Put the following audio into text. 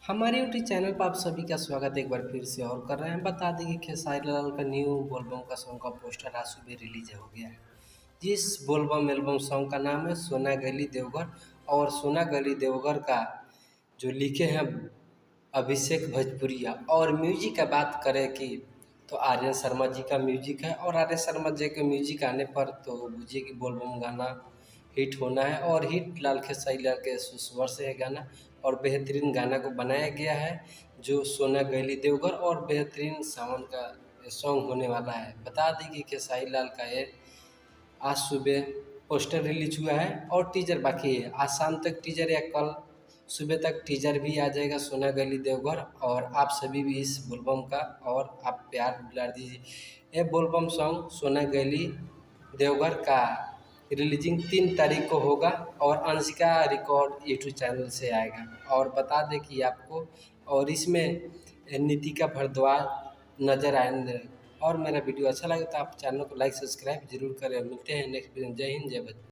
हमारे YouTube channel पर आप सभी का स्वागत एक बार फिर से और कर रहे हैं। बता दें कि खेसारी लाल का न्यू बोलबम का सॉन्ग का पोस्टर आज सुबह रिलीज हो गया है। जिस बोलबम एल्बम सॉन्ग का नाम है सोना गली देवघर। और सोना गली देवघर का जो लिखे हैं अभिषेक भोजपुरिया। और म्यूजिक का बात करें कि तो आर्यन शर्मा जी का म्यूजिक है। और आर्यन शर्मा जी के म्यूजिक आने पर तो बुझिए कि बोलबम गाना हिट होना है। और हिट लाल खेसारी लाल के स्वर से है गाना। और बेहतरीन गाना को बनाया गया है जो सोना गली देवघर और बेहतरीन सावन का सॉन्ग होने वाला है। बता दें कि खेसारी लाल का ये आज सुबह पोस्टर रिलीज हुआ है और टीजर बाकी है। आज शाम तक टीजर या कल सुबह तक टीजर भी आ जाएगा सोना गली देवघर। और आप सभी भी इस बोलबम का और आप प्यार दुलार दीजिए। ये बोलबम सॉन्ग सोना गली देवघर का रिलीजिंग 3 तारीख को होगा और अंशिका रिकॉर्ड यूट्यूब चैनल से आएगा। और बता दें कि आपको और इसमें नितिका भारद्वाज नजर आएंगे। और मेरा वीडियो अच्छा लगे तो आप चैनल को लाइक सब्सक्राइब जरूर करें। मिलते हैं नेक्स्ट वीडियो। जय हिंद जय भारत।